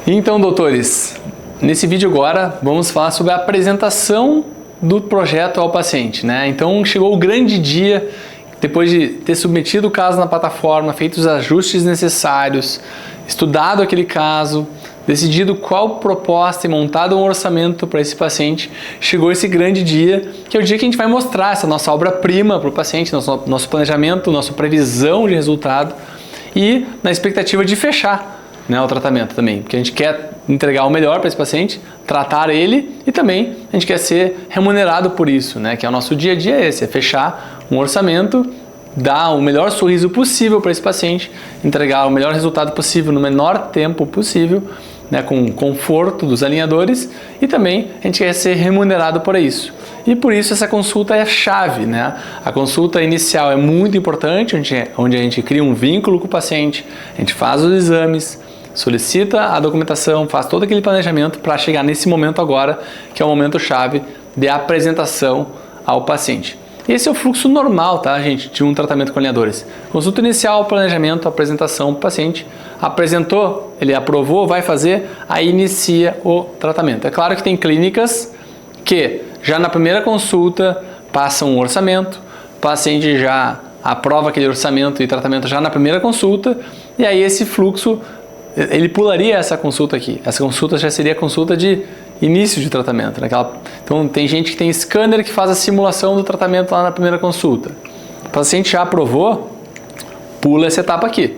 Então, doutores, nesse vídeo agora vamos falar sobre a apresentação do projeto ao paciente, né? Então chegou o grande dia, depois de ter submetido o caso na plataforma, feito os ajustes necessários, estudado aquele caso, decidido qual proposta e montado um orçamento para esse paciente, chegou esse grande dia, que é o dia que a gente vai mostrar essa nossa obra-prima para o paciente, nosso planejamento, nossa previsão de resultado e na expectativa de fechar, né, o tratamento também, porque a gente quer entregar o melhor para esse paciente, tratar ele e também a gente quer ser remunerado por isso, né, que é o nosso dia a dia é fechar um orçamento, dar o melhor sorriso possível para esse paciente, entregar o melhor resultado possível no menor tempo possível, né, com conforto dos alinhadores e também a gente quer ser remunerado por isso. E por isso essa consulta é chave, né? A consulta inicial é muito importante, onde a gente cria um vínculo com o paciente, a gente faz os exames, solicita a documentação, faz todo aquele planejamento para chegar nesse momento agora, que é o momento chave de apresentação ao paciente. Esse é o fluxo normal, tá, gente, de um tratamento com alinhadores. Consulta inicial, planejamento, apresentação para o paciente. Apresentou, ele aprovou, vai fazer, aí inicia o tratamento. É claro que tem clínicas que já na primeira consulta passam um orçamento, o paciente já aprova aquele orçamento e tratamento já na primeira consulta, e aí esse fluxo, ele pularia essa consulta aqui. Essa consulta já seria a consulta de início de tratamento. Então tem gente que tem scanner que faz a simulação do tratamento lá na primeira consulta. O paciente já aprovou, pula essa etapa aqui.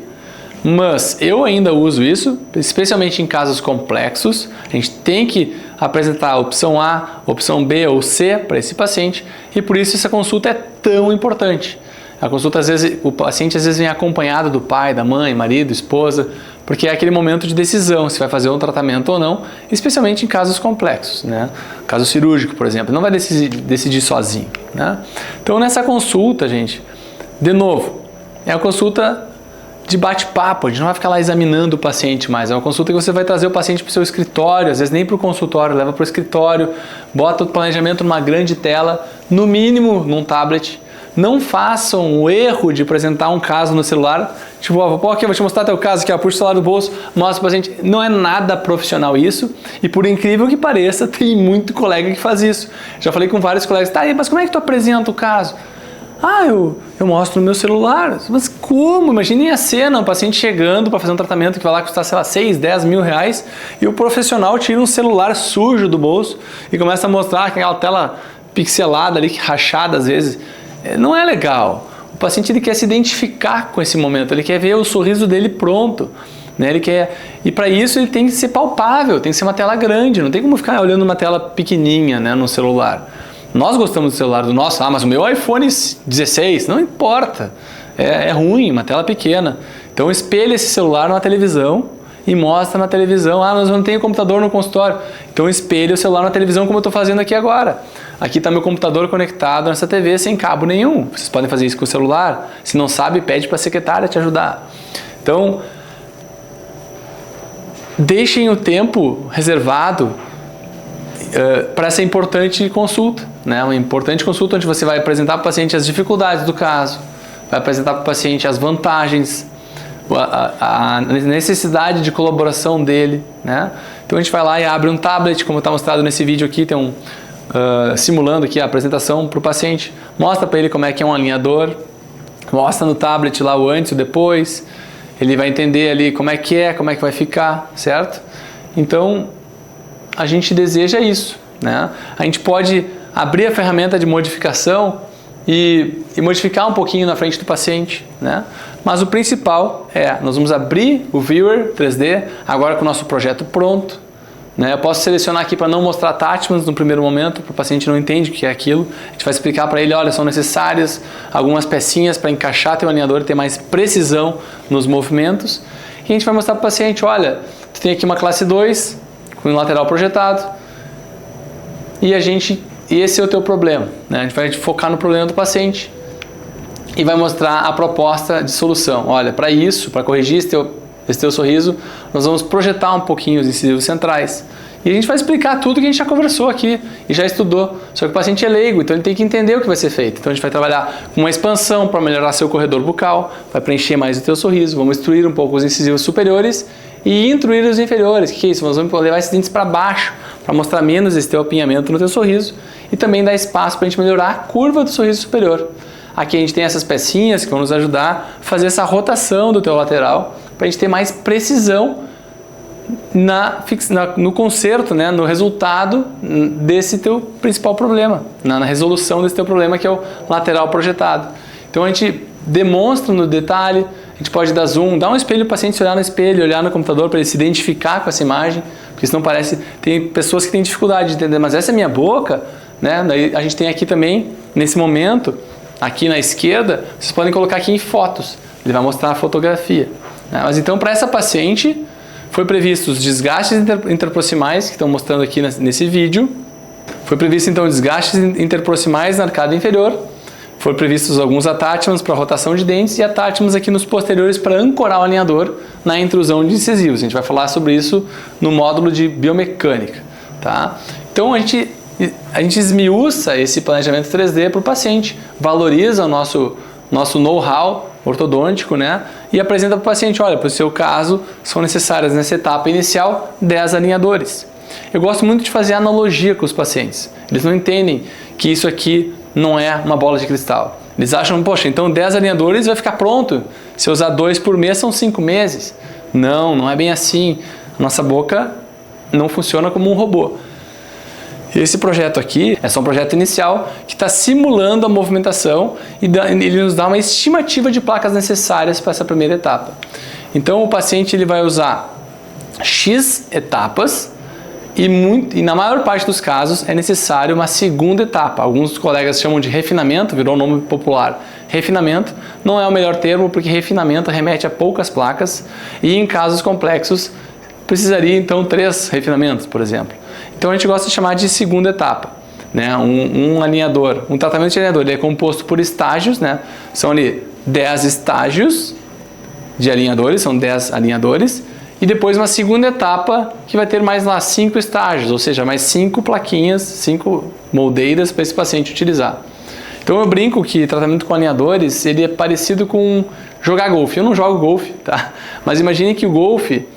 Mas eu ainda uso isso, especialmente em casos complexos. A gente tem que apresentar a opção A, opção B ou C para esse paciente e por isso essa consulta é tão importante. A consulta, às vezes, o paciente às vezes vem acompanhado do pai, da mãe, marido, esposa, porque é aquele momento de decisão se vai fazer um tratamento ou não, especialmente em casos complexos, né? Caso cirúrgico, por exemplo, não vai decidir sozinho, né? Então nessa consulta, gente, de novo, é uma consulta de bate-papo, a gente não vai ficar lá examinando o paciente mais, é uma consulta que você vai trazer o paciente para o seu escritório, às vezes nem para o consultório, leva para o escritório, bota o planejamento numa grande tela, no mínimo num tablet. Não façam o erro de apresentar um caso no celular, tipo, aqui, vou te mostrar teu caso, aqui, ó, puxa o celular do bolso, mostra para o paciente. Não é nada profissional isso, e por incrível que pareça, tem muito colega que faz isso. Já falei com vários colegas, tá, mas como é que tu apresenta o caso? Ah, eu mostro no meu celular. Mas como? Imaginem a cena, um paciente chegando para fazer um tratamento que vai lá custar, sei lá, 6, 10 mil reais, e o profissional tira um celular sujo do bolso e começa a mostrar aquela tela pixelada ali, rachada às vezes. Não é legal. O paciente ele quer se identificar com esse momento, ele quer ver o sorriso dele pronto, né? Ele quer, e para isso ele tem que ser palpável, tem que ser uma tela grande, não tem como ficar olhando uma tela pequenininha, né, no celular. Nós gostamos do celular do nosso, mas o meu iPhone 16, não importa, é ruim, uma tela pequena. Então espelha esse celular numa televisão e mostra na televisão, mas eu não tenho computador no consultório. Então espelha o celular na televisão como eu estou fazendo aqui agora. Aqui está meu computador conectado nessa TV sem cabo nenhum. Vocês podem fazer isso com o celular. Se não sabe, pede para a secretária te ajudar. Então, deixem o tempo reservado para essa importante consulta, né? Uma importante consulta onde você vai apresentar para o paciente as dificuldades do caso, vai apresentar para o paciente as vantagens, a necessidade de colaboração dele, né? Então a gente vai lá e abre um tablet, como está mostrado nesse vídeo aqui, tem simulando aqui a apresentação para o paciente, mostra para ele como é que é um alinhador, mostra no tablet lá o antes e o depois, ele vai entender ali como é que vai ficar, certo? Então a gente deseja isso, né? A gente pode abrir a ferramenta de modificação e modificar um pouquinho na frente do paciente, né? Mas o principal nós vamos abrir o Viewer 3D agora com o nosso projeto pronto, né? Eu posso selecionar aqui para não mostrar attachments no primeiro momento, para o paciente não entende o que é aquilo. A gente vai explicar para ele, olha, são necessárias algumas pecinhas para encaixar teu alinhador e ter mais precisão nos movimentos. E a gente vai mostrar para o paciente, olha, tu tem aqui uma classe 2 com o lateral projetado e esse é o teu problema, né? A gente vai focar no problema do paciente e vai mostrar a proposta de solução. Olha, para isso, para corrigir esse teu sorriso, nós vamos projetar um pouquinho os incisivos centrais. E a gente vai explicar tudo que a gente já conversou aqui e já estudou. Só que o paciente é leigo, então ele tem que entender o que vai ser feito. Então a gente vai trabalhar com uma expansão para melhorar seu corredor bucal, vai preencher mais o teu sorriso, vamos instruir um pouco os incisivos superiores e intruir os inferiores. O que é isso? Nós vamos levar esses dentes para baixo, para mostrar menos esse teu apinhamento no teu sorriso e também dar espaço para a gente melhorar a curva do sorriso superior. Aqui a gente tem essas pecinhas que vão nos ajudar a fazer essa rotação do teu lateral para a gente ter mais precisão no conserto, né, no resultado desse teu principal problema, na resolução desse teu problema que é o lateral projetado. Então a gente demonstra no detalhe, a gente pode dar zoom, dar um espelho para o paciente se olhar no espelho, olhar no computador para ele se identificar com essa imagem, porque senão parece, tem pessoas que têm dificuldade de entender, mas essa é minha boca, né? Daí a gente tem aqui também, nesse momento, aqui na esquerda, vocês podem colocar aqui em fotos, ele vai mostrar a fotografia, né? Mas então para essa paciente foi previsto os desgastes interproximais, que estão mostrando aqui nesse vídeo. Foi previsto então desgastes interproximais na arcada inferior. Foram previstos alguns attachments para rotação de dentes e attachments aqui nos posteriores para ancorar o alinhador na intrusão de incisivos. A gente vai falar sobre isso no módulo de biomecânica, tá? Então a gente esmiuça esse planejamento 3D para o paciente, valoriza o nosso know-how ortodôntico, né? E apresenta para o paciente, olha, para o seu caso, são necessárias nessa etapa inicial 10 alinhadores. Eu gosto muito de fazer analogia com os pacientes. Eles não entendem que isso aqui não é uma bola de cristal. Eles acham, poxa, então 10 alinhadores vai ficar pronto. Se eu usar 2 por mês, são 5 meses. Não, não é bem assim. Nossa boca não funciona como um robô. Esse projeto aqui é só um projeto inicial que está simulando a movimentação e ele nos dá uma estimativa de placas necessárias para essa primeira etapa. Então o paciente ele vai usar X etapas e na maior parte dos casos é necessário uma segunda etapa. Alguns colegas chamam de refinamento, virou um nome popular. Refinamento não é o melhor termo porque refinamento remete a poucas placas e em casos complexos precisaria então 3 refinamentos, por exemplo. Então a gente gosta de chamar de segunda etapa, né? Um alinhador, um tratamento de alinhador, ele é composto por estágios, né? São ali 10 estágios de alinhadores, são 10 alinhadores, e depois uma segunda etapa que vai ter mais lá 5 estágios, ou seja, mais 5 plaquinhas, 5 moldeiras para esse paciente utilizar. Então eu brinco que tratamento com alinhadores, ele é parecido com jogar golfe. Eu não jogo golfe, tá? Mas imagine que o golfe,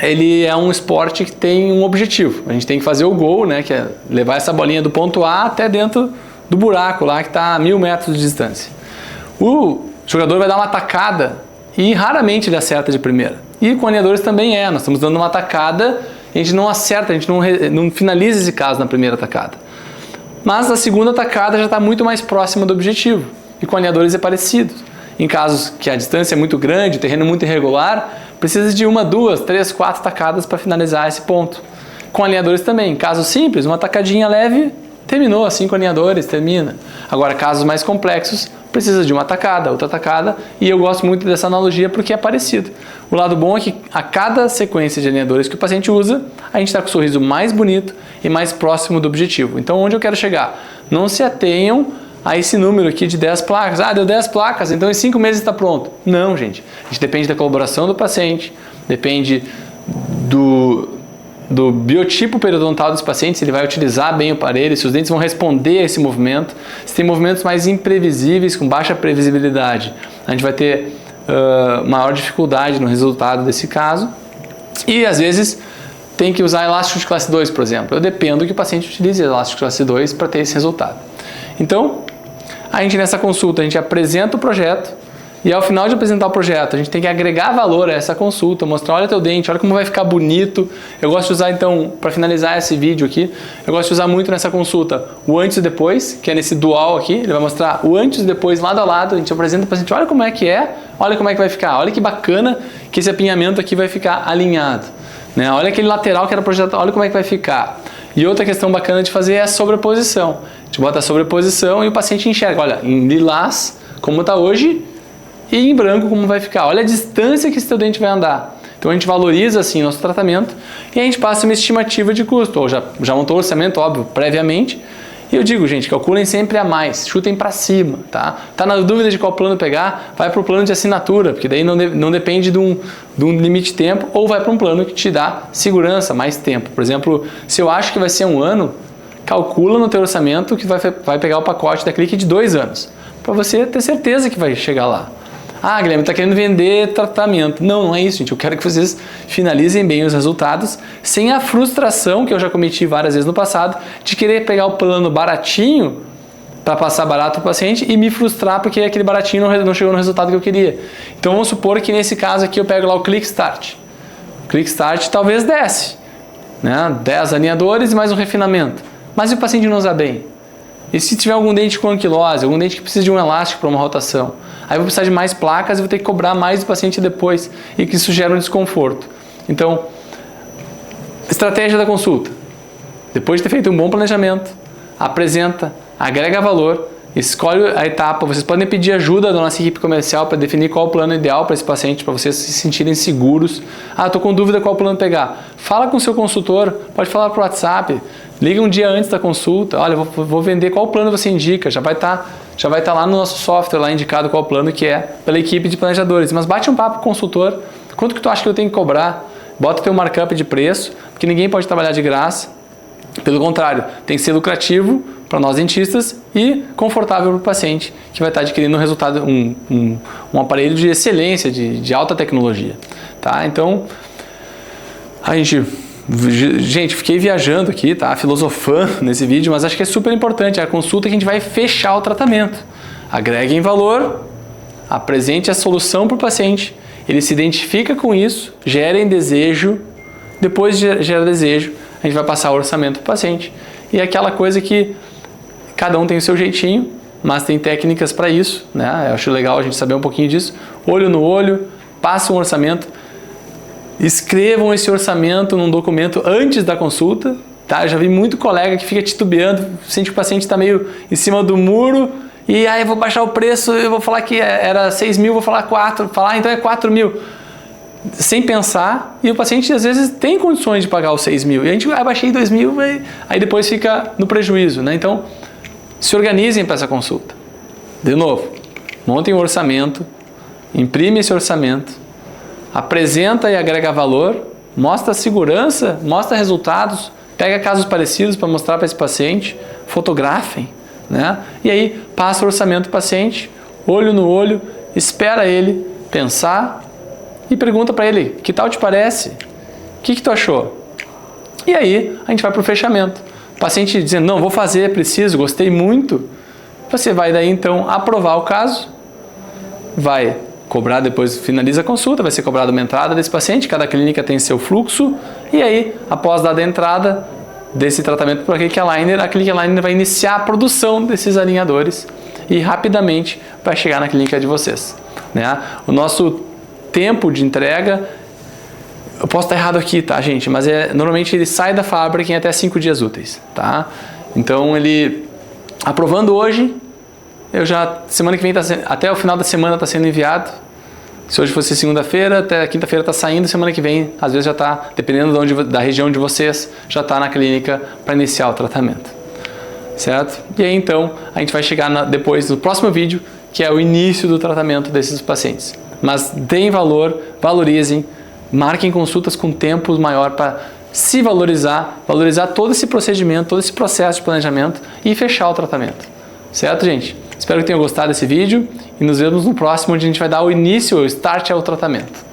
ele é um esporte que tem um objetivo. A gente tem que fazer o gol, né, que é levar essa bolinha do ponto A até dentro do buraco lá que está a 1000 metros de distância. O jogador vai dar uma tacada e raramente ele acerta de primeira. E com alinhadores também nós estamos dando uma tacada e a gente não acerta, a gente não finaliza esse caso na primeira tacada. Mas na segunda tacada já está muito mais próximo do objetivo. E com alinhadores é parecido. Em casos que a distância é muito grande, o terreno é muito irregular, precisa de 1, 2, 3, 4 tacadas para finalizar esse ponto. Com alinhadores também, caso simples, uma tacadinha leve, terminou, 5 alinhadores, termina. Agora, casos mais complexos, precisa de uma tacada, outra tacada, e eu gosto muito dessa analogia porque é parecido. O lado bom é que a cada sequência de alinhadores que o paciente usa, a gente está com o sorriso mais bonito e mais próximo do objetivo. Então, onde eu quero chegar? Não se atenham a esse número aqui de 10 placas. Ah, deu 10 placas, então em 5 meses está pronto. Não, gente. A gente depende da colaboração do paciente, depende do biotipo periodontal desse paciente, se ele vai utilizar bem o aparelho, se os dentes vão responder a esse movimento. Se tem movimentos mais imprevisíveis, com baixa previsibilidade, a gente vai ter maior dificuldade no resultado desse caso. E às vezes tem que usar elástico de classe 2, por exemplo. Eu dependo que o paciente utilize elástico de classe 2 para ter esse resultado. Então, a gente nessa consulta, a gente apresenta o projeto e ao final de apresentar o projeto, a gente tem que agregar valor a essa consulta, mostrar, olha teu dente, olha como vai ficar bonito. Eu gosto de usar então, para finalizar esse vídeo aqui, eu gosto de usar muito nessa consulta o antes e depois, que é nesse dual aqui, ele vai mostrar o antes e depois lado a lado, a gente apresenta para o paciente, olha como é que é, olha como é que vai ficar, olha que bacana que esse apinhamento aqui vai ficar alinhado, né? Olha aquele lateral que era projetado, olha como é que vai ficar. E outra questão bacana de fazer é a sobreposição. A gente bota a sobreposição e o paciente enxerga, olha, em lilás, como está hoje, e em branco como vai ficar. Olha a distância que esse teu dente vai andar. Então a gente valoriza assim nosso tratamento e a gente passa uma estimativa de custo. Ou já montou o orçamento, óbvio, previamente. E eu digo, gente, calculem sempre a mais, chutem para cima, tá? Tá na dúvida de qual plano pegar, vai para o plano de assinatura, porque daí não depende de um limite de tempo, ou vai para um plano que te dá segurança, mais tempo. Por exemplo, se eu acho que vai ser 1 ano, calcula no teu orçamento que vai pegar o pacote da Clique de 2 anos, para você ter certeza que vai chegar lá. Ah, Guilherme, está querendo vender tratamento. Não, não é isso, gente. Eu quero que vocês finalizem bem os resultados sem a frustração que eu já cometi várias vezes no passado de querer pegar o plano baratinho para passar barato para o paciente e me frustrar porque aquele baratinho não chegou no resultado que eu queria. Então vamos supor que nesse caso aqui eu pego lá o Click Start. O Click Start talvez desce, né? 10 alinhadores e mais um refinamento. Mas e o paciente não usa bem? E se tiver algum dente com anquilose, algum dente que precisa de um elástico para uma rotação? Aí eu vou precisar de mais placas e vou ter que cobrar mais do paciente depois e que isso gera um desconforto. Então, estratégia da consulta. Depois de ter feito um bom planejamento, apresenta, agrega valor, escolhe a etapa. Vocês podem pedir ajuda da nossa equipe comercial para definir qual o plano ideal para esse paciente, para vocês se sentirem seguros. Ah, estou com dúvida qual plano pegar. Fala com o seu consultor, pode falar por WhatsApp, liga um dia antes da consulta. Olha, vou vender, qual plano você indica? Já vai estar lá no nosso software lá indicado qual plano que é pela equipe de planejadores. Mas bate um papo com o consultor, quanto que tu acha que eu tenho que cobrar? Bota teu markup de preço, porque ninguém pode trabalhar de graça. Pelo contrário, tem que ser lucrativo para nós dentistas e confortável para o paciente que vai estar adquirindo um resultado, um aparelho de excelência, de alta tecnologia. Tá? Então, gente, fiquei viajando aqui, tá? Filosofando nesse vídeo, mas acho que é super importante. É a consulta que a gente vai fechar o tratamento. Agreguem valor, apresente a solução para o paciente, ele se identifica com isso, gerem desejo, depois de gerar desejo, a gente vai passar o orçamento para o paciente. E é aquela coisa que cada um tem o seu jeitinho, mas tem técnicas para isso, né? Eu acho legal a gente saber um pouquinho disso. Olho no olho, passa um orçamento, escrevam esse orçamento num documento antes da consulta, tá? Eu já vi muito colega que fica titubeando, sente que o paciente está meio em cima do muro e aí eu vou baixar o preço, eu vou falar que era 6 mil, vou falar 4, então é 4 mil. Sem pensar, e o paciente às vezes tem condições de pagar os 6 mil, e a gente baixei 2 mil, aí depois fica no prejuízo, né? Então, se organizem para essa consulta. De novo, montem um orçamento, imprime esse orçamento, apresenta e agrega valor, mostra segurança, mostra resultados, pega casos parecidos para mostrar para esse paciente, fotografem, né? E aí passa o orçamento do paciente, olho no olho, espera ele pensar e pergunta para ele, que tal te parece? O que tu achou? E aí a gente vai para o fechamento. O paciente dizendo, não, vou fazer, preciso, gostei muito. Você vai daí então aprovar o caso, vai cobrar depois, finaliza a consulta, vai ser cobrada uma entrada desse paciente, cada clínica tem seu fluxo, e aí, após dada a entrada desse tratamento para a Click Aligner vai iniciar a produção desses alinhadores e rapidamente vai chegar na clínica de vocês, né? O nosso tempo de entrega, eu posso estar errado aqui, tá, gente? Mas normalmente ele sai da fábrica em até 5 dias úteis, tá? Então ele, aprovando hoje, semana que vem, até o final da semana está sendo enviado. Se hoje fosse segunda-feira, até quinta-feira está saindo, semana que vem, às vezes já está, dependendo da região de vocês, já está na clínica para iniciar o tratamento, certo? E aí então, a gente vai chegar depois no próximo vídeo, que é o início do tratamento desses pacientes. Mas deem valor, valorizem, marquem consultas com tempo maior para se valorizar todo esse procedimento, todo esse processo de planejamento e fechar o tratamento. Certo, gente? Espero que tenham gostado desse vídeo e nos vemos no próximo, onde a gente vai dar o início, o start ao tratamento.